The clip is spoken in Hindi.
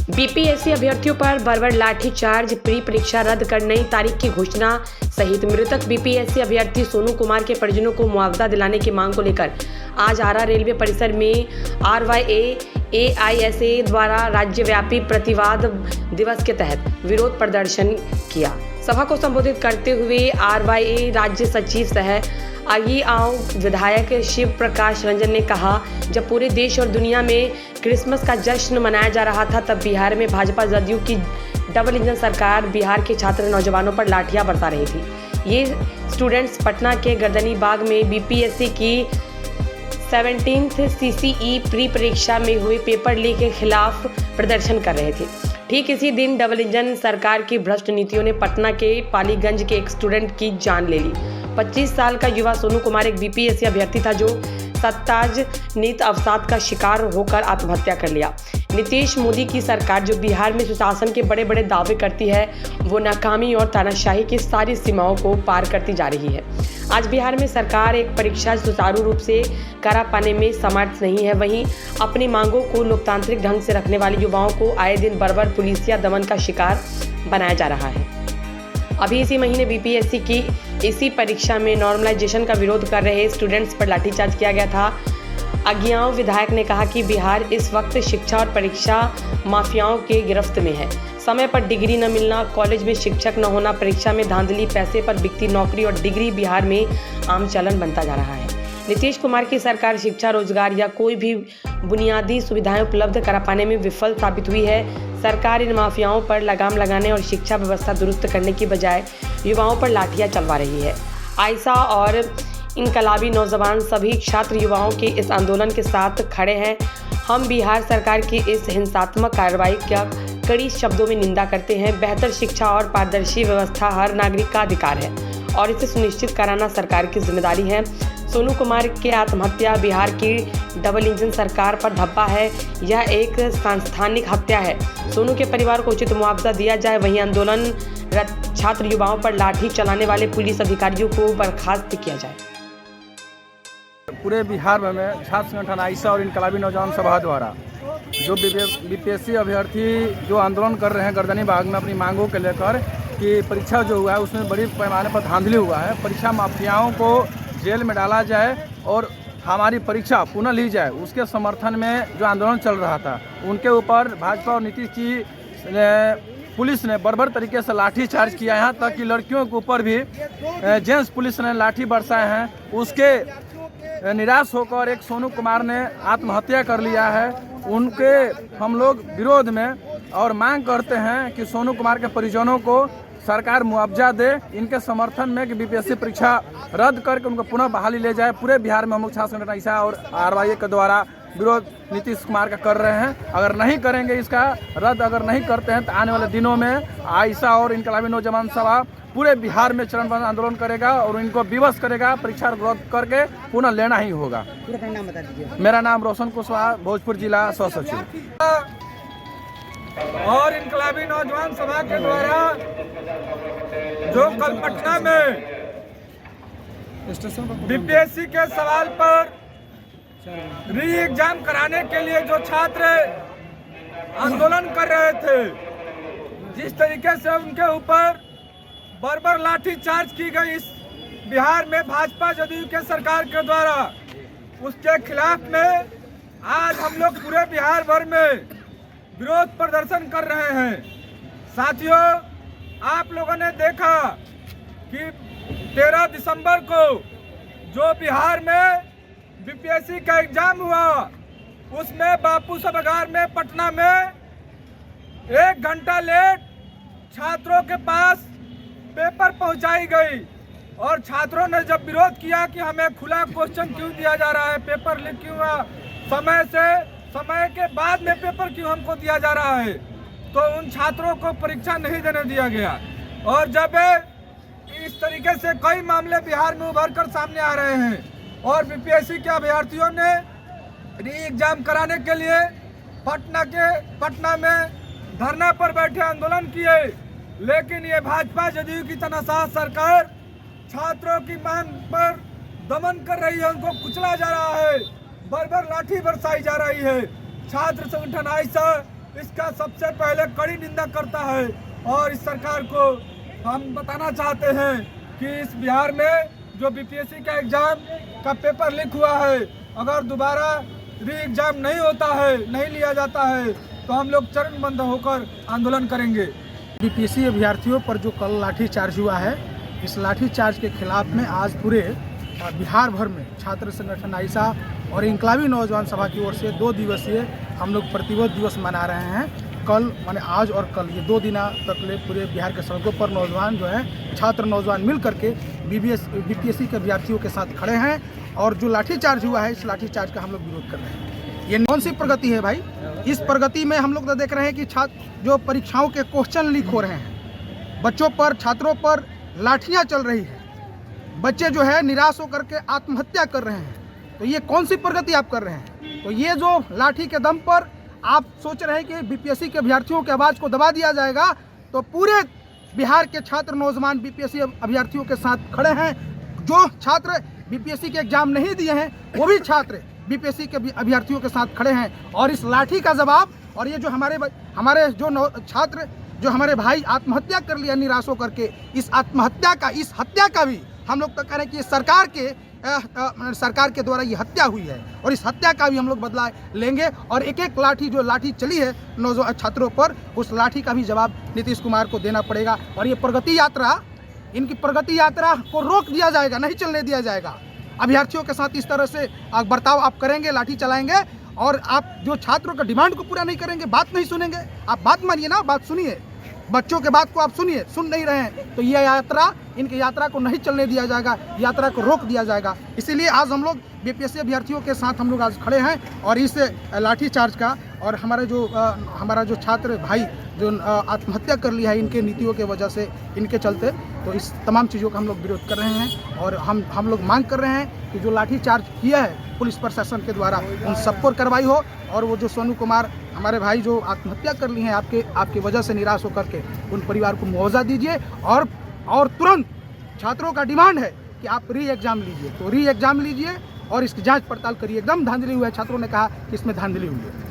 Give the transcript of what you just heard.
बीपीएससी अभ्यर्थियों पर बर्बर लाठीचार्ज, प्री परीक्षा रद्द कर नई तारीख की घोषणा सहित मृतक बीपीएससी अभ्यर्थी सोनू कुमार के परिजनों को मुआवजा दिलाने की मांग को लेकर आज आरा रेलवे परिसर में RYA द्वारा राज्यव्यापी प्रतिवाद दिवस के तहत विरोध प्रदर्शन किया। सभा को संबोधित करते हुए RYA राज्य सचिव सह अगिआंव विधायक शिव प्रकाश रंजन ने कहा, जब पूरे देश और दुनिया में क्रिसमस का जश्न मनाया जा रहा था, तब बिहार में भाजपा जदयू की डबल इंजन सरकार बिहार के छात्र नौजवानों पर लाठियां बरसा रही थी। ये स्टूडेंट्स पटना के गर्दनी बाग में बीपीएससी की 17th CCE प्री परीक्षा में हुए पेपर लीक के खिलाफ प्रदर्शन कर रहे थे। ठीक इसी दिन डबल इंजन सरकार की भ्रष्ट नीतियों ने पटना के पालीगंज के एक स्टूडेंट की जान ले ली। 25 साल का युवा सोनू कुमार एक बीपीएससी अभ्यर्थी था जो सत्ताज नीत अवसाद का शिकार होकर आत्महत्या कर लिया। नीतीश मोदी की सरकार जो बिहार में सुशासन के बड़े बड़े दावे करती है, वो नाकामी और तानाशाही की सारी सीमाओं को पार करती जा रही है। आज बिहार में सरकार एक परीक्षा सुचारू रूप से करा पाने में समर्थ नहीं है। वहीं अपनी मांगों को लोकतांत्रिक ढंग से रखने वाले युवाओं को आए दिन बर्बर पुलिसिया दमन का शिकार बनाया जा रहा है। अभी इसी महीने बीपीएससी की इसी परीक्षा में नॉर्मलाइजेशन का विरोध कर रहे स्टूडेंट्स पर लाठीचार्ज किया गया था। अगिआंव विधायक ने कहा कि बिहार इस वक्त शिक्षा और परीक्षा माफियाओं के गिरफ्त में है। समय पर डिग्री न मिलना, कॉलेज में शिक्षक न होना, परीक्षा में धांधली, पैसे पर बिकती नौकरी और डिग्री बिहार में आम चलन बनता जा रहा है। नीतीश कुमार की सरकार शिक्षा, रोजगार या कोई भी बुनियादी सुविधाएं उपलब्ध करा पाने में विफल साबित हुई है। सरकार इन माफियाओं पर लगाम लगाने और शिक्षा व्यवस्था दुरुस्त करने की बजाय युवाओं पर लाठियां चलवा रही है। आयशा और इनकलाबी नौजवान सभी छात्र युवाओं के इस आंदोलन के साथ खड़े हैं। हम बिहार सरकार की इस हिंसात्मक कार्रवाई का कड़ी शब्दों में निंदा करते हैं। बेहतर शिक्षा और पारदर्शी व्यवस्था हर नागरिक का अधिकार है और इसे सुनिश्चित कराना सरकार की जिम्मेदारी है। सोनू कुमार की आत्महत्या बिहार की डबल इंजन सरकार पर धब्बा है। यह एक सांस्थानिक हत्या है। सोनू के परिवार को उचित मुआवजा दिया जाए। वहीं आंदोलनरत छात्र युवाओं पर लाठी चलाने वाले पुलिस अधिकारियों को बर्खास्त किया जाए। पूरे बिहार में छात्र संगठन आयशा और इनकलाबी नौजवान सभा द्वारा जो बीपीएससी अभ्यर्थी जो आंदोलन कर रहे हैं गर्दनी बाग में अपनी मांगों को लेकर कि परीक्षा जो हुआ है उसमें बड़ी पैमाने पर धांधली हुआ है, परीक्षा माफियाओं को जेल में डाला जाए और हमारी परीक्षा पुनः ली जाए, उसके समर्थन में जो आंदोलन चल रहा था उनके ऊपर भाजपा और नीतीश की पुलिस ने बर्बर तरीके से लाठी चार्ज किया। यहाँ तक कि लड़कियों के ऊपर भी जेंट्स पुलिस ने लाठी बरसाए हैं। उसके निराश होकर एक सोनू कुमार ने आत्महत्या कर लिया है। उनके हम लोग विरोध में और मांग करते हैं कि सोनू कुमार के परिजनों को सरकार मुआवजा दे। इनके समर्थन में कि बीपीएससी परीक्षा रद्द करके उनको पुनः बहाली ले जाए। पूरे बिहार में हम लोग छात्र संगठन आयशा और RYA के द्वारा विरोध नीतीश कुमार का कर रहे हैं। अगर नहीं करेंगे इसका रद्द, अगर नहीं करते हैं तो आने वाले दिनों में आयशा और इनकलाबी नौजवान सभा पूरे बिहार में चरणबद्ध आंदोलन करेगा और इनको विवश करेगा। परीक्षा रद्द करके पुनः लेना ही होगा। पूरा नाम बता दीजिए। मेरा नाम रोशन कुशवाहा, भोजपुर जिला सह सचिव। और इनकलाबी नौजवान सभा के द्वारा जो कल पटना में बीपीएससी के सवाल पर री एग्जाम कराने के लिए जो छात्र आंदोलन कर रहे थे, जिस तरीके से उनके ऊपर बर्बर लाठी चार्ज की गई इस बिहार में भाजपा जदयू के सरकार के द्वारा, उसके खिलाफ में आज हम लोग पूरे बिहार भर में विरोध प्रदर्शन कर रहे हैं। साथियों, आप लोगों ने देखा कि 13 दिसंबर को जो बिहार में बीपीएससी का एग्जाम हुआ, उसमें बापू सभागार में पटना में 1 घंटा लेट छात्रों के पास पेपर पहुंचाई गई और छात्रों ने जब विरोध किया कि हमें खुला क्वेश्चन क्यों दिया जा रहा है, पेपर लीक क्यों हुआ, समय के बाद में पेपर क्यों हमको दिया जा रहा है, तो उन छात्रों को परीक्षा नहीं देने दिया गया। और जब इस तरीके से कई मामले बिहार में उभर कर सामने आ रहे हैं और बीपीएससी के अभ्यर्थियों ने री एग्जाम कराने के लिए पटना में धरना पर बैठे आंदोलन किए, लेकिन ये भाजपा जदयू की तानाशाह सरकार छात्रों की मांग पर दमन कर रही है, उनको कुचला जा रहा है, बर्बर लाठी बरसाई जा रही है। छात्र संगठन आयशा इसका सबसे पहले कड़ी निंदा करता है। और इस सरकार को हम बताना चाहते हैं कि इस बिहार में जो बीपीएससी का एग्जाम का पेपर लीक हुआ है, अगर दोबारा री एग्जाम नहीं होता है, नहीं लिया जाता है, तो हम लोग चरणबद्ध होकर आंदोलन करेंगे। बीपीएससी अभ्यर्थियों पर जो कल लाठीचार्ज हुआ है, इस लाठीचार्ज के खिलाफ में आज पूरे बिहार भर में छात्र संगठन आइसा और इनकलाबी नौजवान सभा की ओर से 2 दिवसीय हम लोग प्रतिरोध दिवस मना रहे हैं। कल माने आज और कल ये 2 दिन तक ले पूरे बिहार के सड़कों पर नौजवान जो है छात्र नौजवान मिल करके बीपीएससी के अभ्यर्थियों के साथ खड़े हैं और जो लाठीचार्ज हुआ है इस लाठीचार्ज का हम लोग विरोध कर रहे हैं। ये कौन सी प्रगति है भाई? इस प्रगति में हम लोग तो देख रहे हैं कि छात्र जो परीक्षाओं के क्वेश्चन लीक हो रहे हैं, बच्चों पर छात्रों पर लाठियाँ चल रही है, बच्चे जो है निराश होकर के आत्महत्या कर रहे हैं, तो ये कौन सी प्रगति आप कर रहे हैं? तो ये जो लाठी के दम पर आप सोच रहे हैं कि बीपीएससी के अभ्यर्थियों की आवाज़ को दबा दिया जाएगा, तो पूरे बिहार के छात्र नौजवान बीपीएससी अभ्यर्थियों के साथ खड़े हैं। जो छात्र बीपीएससी के एग्जाम नहीं दिए हैं वो भी छात्र बीपीएससी के अभ्यर्थियों के साथ खड़े हैं और इस लाठी का जवाब और ये जो हमारे जो छात्र जो हमारे भाई आत्महत्या कर लिया निराश होकर के, इस आत्महत्या का इस हत्या का भी हम लोग तो कह रहे हैं कि सरकार के द्वारा ये हत्या हुई है और इस हत्या का भी हम लोग बदला लेंगे और एक एक लाठी चली है नौजवान छात्रों पर, उस लाठी का भी जवाब नीतीश कुमार को देना पड़ेगा। और ये प्रगति यात्रा, इनकी प्रगति यात्रा को रोक दिया जाएगा, नहीं चलने दिया जाएगा। अभ्यर्थियों के साथ इस तरह से बर्ताव आप करेंगे, लाठी चलाएंगे और आप जो छात्रों का डिमांड को पूरा नहीं करेंगे, बात नहीं सुनेंगे, आप बात मानिए ना, बात सुनिए, बच्चों के बात को आप सुनिए, सुन नहीं रहे हैं तो ये यात्रा, इनकी यात्रा को नहीं चलने दिया जाएगा, यात्रा को रोक दिया जाएगा। इसीलिए आज हम लोग बीपीएससी अभ्यर्थियों के साथ हम लोग आज खड़े हैं और इस लाठीचार्ज का और हमारा जो छात्र भाई जो आत्महत्या कर लिया है इनके नीतियों के वजह से, इनके चलते, तो इस तमाम चीज़ों का हम लोग विरोध कर रहे हैं और हम लोग मांग कर रहे हैं कि जो लाठीचार्ज किया है पुलिस प्रशासन के द्वारा उन सब पर कार्रवाई हो और वो जो सोनू कुमार हमारे भाई जो आत्महत्या कर ली हैं आपकी वजह से निराश होकर के, उन परिवार को मुआवजा दीजिए और तुरंत छात्रों का डिमांड है कि आप री एग्ज़ाम लीजिए, तो री एग्ज़ाम लीजिए और इसकी जांच पड़ताल करिए। एकदम धांधली हुआ है, छात्रों ने कहा कि इसमें धांधली हुई है।